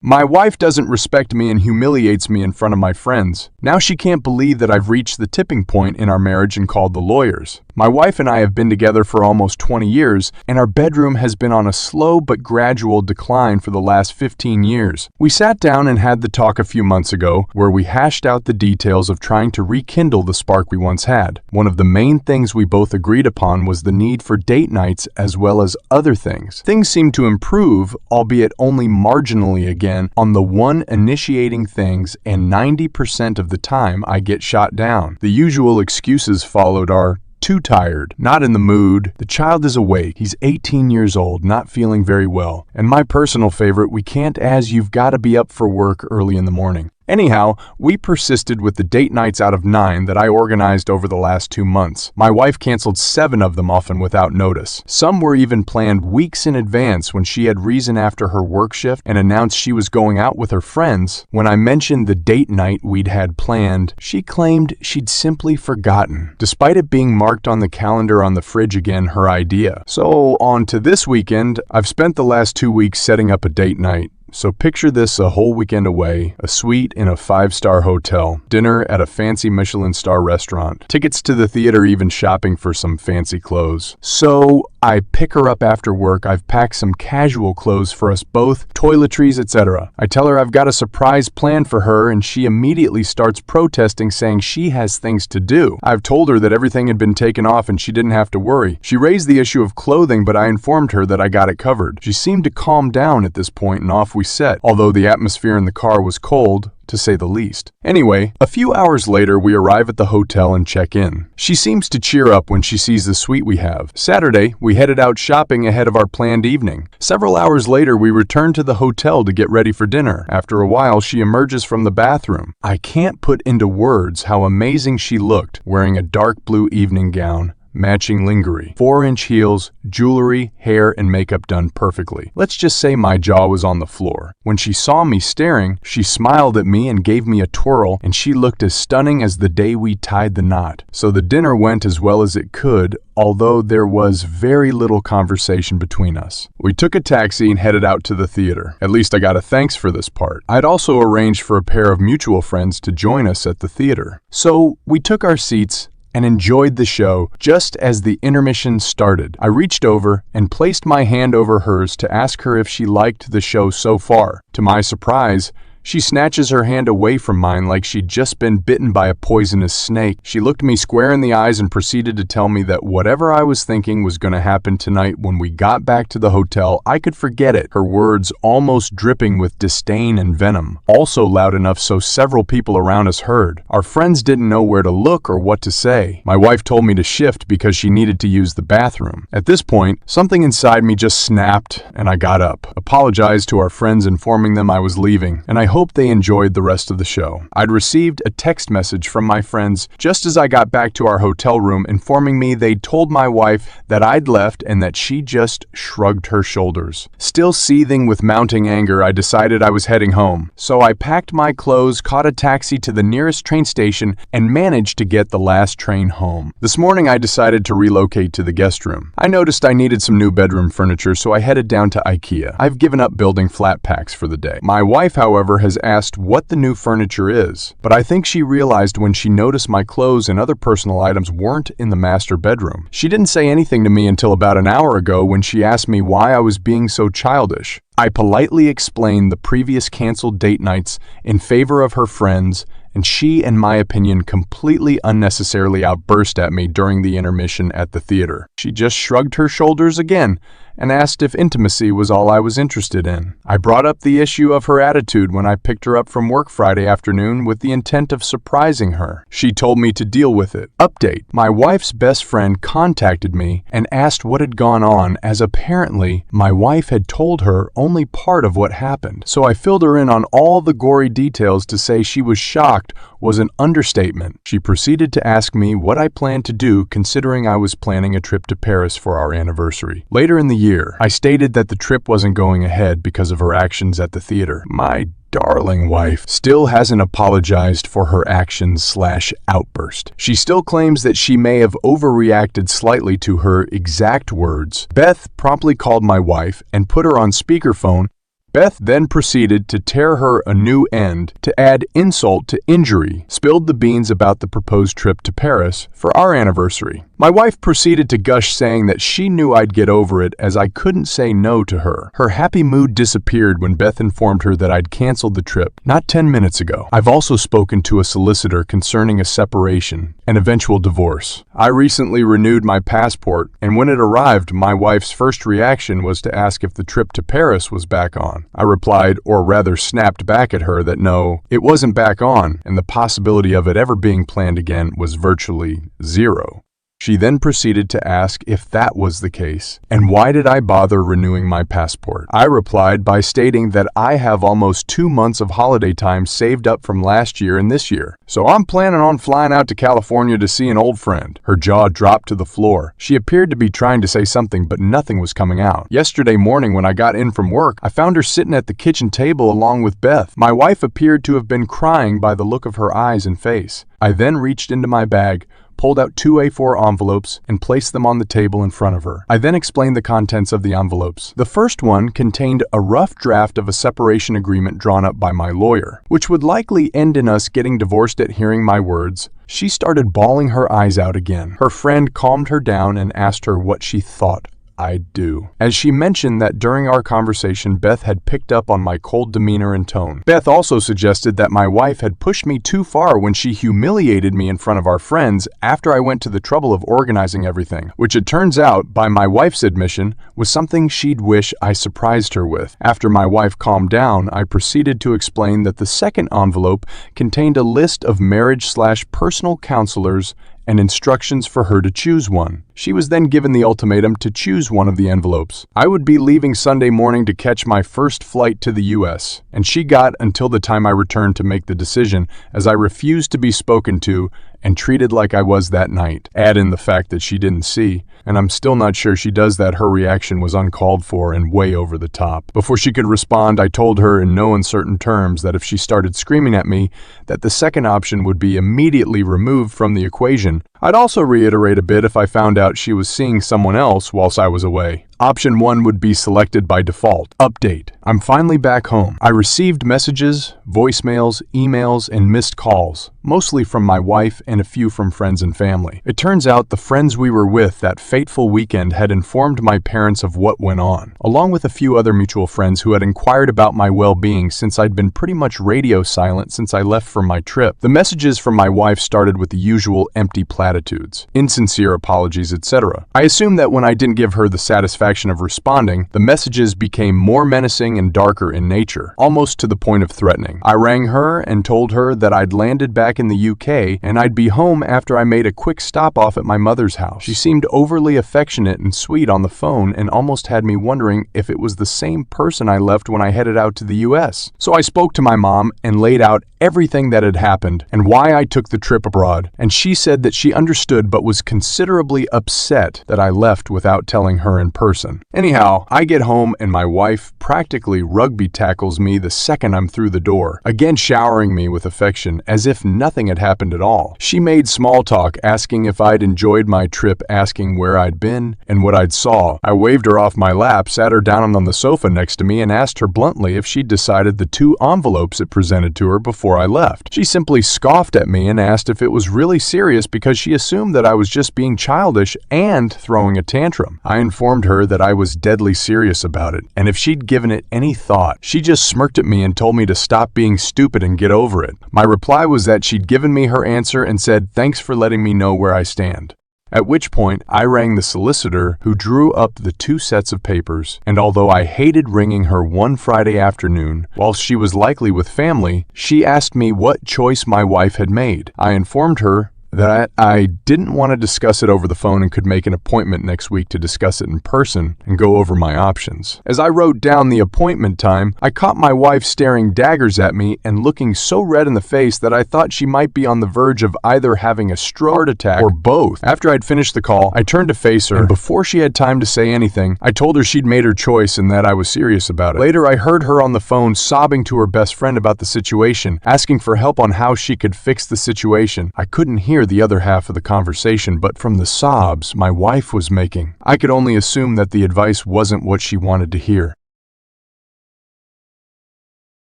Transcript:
My wife doesn't respect me and humiliates me in front of my friends. Now she can't believe that I've reached the tipping point in our marriage and called the lawyers. My wife and I have been together for almost 20 years, and our bedroom has been on a slow but gradual decline for the last 15 years. We sat down and had the talk a few months ago, where we hashed out the details of trying to rekindle the spark we once had. One of the main things we both agreed upon was the need for date nights as well as other things. Things seem to improve, albeit only marginally again, on the one initiating things, and 90% of the time I get shot down. The usual excuses followed are too tired, not in the mood, the child is awake, he's 18 years old, not feeling very well, and my personal favorite, we can't as you've got to be up for work early in the morning. Anyhow, we persisted with the date nights out of 9 that I organized over the last 2 months. My wife canceled 7 of them, often without notice. Some were even planned weeks in advance when she had reason after her work shift and announced she was going out with her friends. When I mentioned the date night we'd had planned, she claimed she'd simply forgotten, despite it being marked on the calendar on the fridge again, her idea. So on to this weekend, I've spent the last 2 weeks setting up a date night. So picture this a whole weekend away, a suite in a 5-star hotel, dinner at a fancy Michelin star restaurant, tickets to the theater, even shopping for some fancy clothes. So I pick her up after work, I've packed some casual clothes for us both, toiletries, etc. I tell her I've got a surprise plan for her and she immediately starts protesting, saying she has things to do. I've told her that everything had been taken off and she didn't have to worry. She raised the issue of clothing, but I informed her that I got it covered. She seemed to calm down at this point and off we set, although the atmosphere in the car was cold, to say the least. Anyway, a few hours later, we arrive at the hotel and check in. She seems to cheer up when she sees the suite we have. Saturday, we headed out shopping ahead of our planned evening. Several hours later, we returned to the hotel to get ready for dinner. After a while, she emerges from the bathroom. I can't put into words how amazing she looked, wearing a dark blue evening gown, matching lingerie, 4-inch heels, jewelry, hair, and makeup done perfectly. Let's just say my jaw was on the floor. When she saw me staring, she smiled at me and gave me a twirl, and she looked as stunning as the day we tied the knot. So the dinner went as well as it could, although there was very little conversation between us. We took a taxi and headed out to the theater. At least I got a thanks for this part. I'd also arranged for a pair of mutual friends to join us at the theater. So we took our seats and enjoyed the show. Just as the intermission started, I reached over and placed my hand over hers to ask her if she liked the show so far. To my surprise, she snatches her hand away from mine like she'd just been bitten by a poisonous snake. She looked me square in the eyes and proceeded to tell me that whatever I was thinking was going to happen tonight when we got back to the hotel, I could forget it. Her words almost dripping with disdain and venom, also loud enough so several people around us heard. Our friends didn't know where to look or what to say. My wife told me to shift because she needed to use the bathroom. At this point, something inside me just snapped and I got up, apologized to our friends, informing them I was leaving, and I hoped they enjoyed the rest of the show. I'd received a text message from my friends just as I got back to our hotel room informing me they'd told my wife that I'd left and that she just shrugged her shoulders. Still seething with mounting anger, I decided I was heading home. So I packed my clothes, caught a taxi to the nearest train station, and managed to get the last train home. This morning I decided to relocate to the guest room. I noticed I needed some new bedroom furniture, so I headed down to IKEA. I've given up building flat packs for the day. My wife, however, has asked what the new furniture is, but I think she realized when she noticed my clothes and other personal items weren't in the master bedroom. She didn't say anything to me until about an hour ago when she asked me why I was being so childish. I politely explained the previous canceled date nights in favor of her friends, and she, in my opinion, completely unnecessarily outburst at me during the intermission at the theater. She just shrugged her shoulders again and asked if intimacy was all I was interested in. I brought up the issue of her attitude when I picked her up from work Friday afternoon with the intent of surprising her. She told me to deal with it. Update: my wife's best friend contacted me and asked what had gone on, as apparently my wife had told her only part of what happened. So I filled her in on all the gory details. To say she was shocked was an understatement. She proceeded to ask me what I planned to do, considering I was planning a trip to Paris for our anniversary. Later in the year, I stated that the trip wasn't going ahead because of her actions at the theater. My darling wife still hasn't apologized for her actions/outburst. She still claims that she may have overreacted slightly to her exact words. Beth promptly called my wife and put her on speakerphone Beth then proceeded to tear her a new end to add insult to injury, spilled the beans about the proposed trip to Paris for our anniversary. My wife proceeded to gush, saying that she knew I'd get over it as I couldn't say no to her. Her happy mood disappeared when Beth informed her that I'd canceled the trip not 10 minutes ago. I've also spoken to a solicitor concerning a separation and eventual divorce. I recently renewed my passport, and when it arrived, my wife's first reaction was to ask if the trip to Paris was back on. I replied, or rather snapped back at her, that no, it wasn't back on, and the possibility of it ever being planned again was virtually zero. She then proceeded to ask if that was the case, and why did I bother renewing my passport? I replied by stating that I have almost 2 months of holiday time saved up from last year and this year, so I'm planning on flying out to California to see an old friend. Her jaw dropped to the floor. She appeared to be trying to say something, but nothing was coming out. Yesterday morning when I got in from work, I found her sitting at the kitchen table along with Beth. My wife appeared to have been crying by the look of her eyes and face. I then reached into my bag, pulled out 2 A4 envelopes, and placed them on the table in front of her. I then explained the contents of the envelopes. The first one contained a rough draft of a separation agreement drawn up by my lawyer, which would likely end in us getting divorced. At hearing my words, she started bawling her eyes out again. Her friend calmed her down and asked her what she thought I'd do, as she mentioned that during our conversation Beth had picked up on my cold demeanor and tone. Beth also suggested that my wife had pushed me too far when she humiliated me in front of our friends after I went to the trouble of organizing everything, which it turns out, by my wife's admission, was something she'd wish I surprised her with. After my wife calmed down, I proceeded to explain that the second envelope contained a list of marriage/personal counselors and instructions for her to choose one. She was then given the ultimatum to choose one of the envelopes. I would be leaving Sunday morning to catch my first flight to the US, and she got until the time I returned to make the decision, as I refused to be spoken to and treated like I was that night. Add in the fact that she didn't see, and I'm still not sure she does that. Her reaction was uncalled for and way over the top. Before she could respond, I told her in no uncertain terms that if she started screaming at me, that the second option would be immediately removed from the equation. I'd also reiterate a bit if I found out she was seeing someone else whilst I was away. Option 1 would be selected by default. Update: I'm finally back home. I received messages, voicemails, emails, and missed calls, mostly from my wife and a few from friends and family. It turns out the friends we were with that fateful weekend had informed my parents of what went on, along with a few other mutual friends who had inquired about my well-being since I'd been pretty much radio silent since I left for my trip. The messages from my wife started with the usual empty platitudes, insincere apologies, etc. I assumed that when I didn't give her the satisfaction of responding, the messages became more menacing and darker in nature, almost to the point of threatening. I rang her and told her that I'd landed back in the UK and I'd be home after I made a quick stop off at my mother's house. She seemed overly affectionate and sweet on the phone and almost had me wondering if it was the same person I left when I headed out to the US. So I spoke to my mom and laid out everything that had happened and why I took the trip abroad, and she said that she understood but was considerably upset that I left without telling her in person. Anyhow, I get home and my wife practically rugby tackles me the second I'm through the door, again showering me with affection as if nothing had happened at all. She made small talk, asking if I'd enjoyed my trip, asking where I'd been and what I'd saw. I waved her off my lap, sat her down on the sofa next to me, and asked her bluntly if she'd decided the 2 envelopes it presented to her before I left. She simply scoffed at me and asked if it was really serious because she assumed that I was just being childish and throwing a tantrum. I informed her that I was deadly serious about it, and if she'd given it any thought, she just smirked at me and told me to stop being stupid and get over it. My reply was that she'd given me her answer and said, "Thanks for letting me know where I stand." At which point, I rang the solicitor who drew up the 2 sets of papers, and although I hated ringing her one Friday afternoon, while she was likely with family, she asked me what choice my wife had made. I informed her that I didn't want to discuss it over the phone and could make an appointment next week to discuss it in person and go over my options. As I wrote down the appointment time, I caught my wife staring daggers at me and looking so red in the face that I thought she might be on the verge of either having a stroke attack or both. After I'd finished the call, I turned to face her, and before she had time to say anything, I told her she'd made her choice and that I was serious about it. Later, I heard her on the phone sobbing to her best friend about the situation, asking for help on how she could fix the situation. I couldn't hear the other half of the conversation, but from the sobs my wife was making, I could only assume that the advice wasn't what she wanted to hear.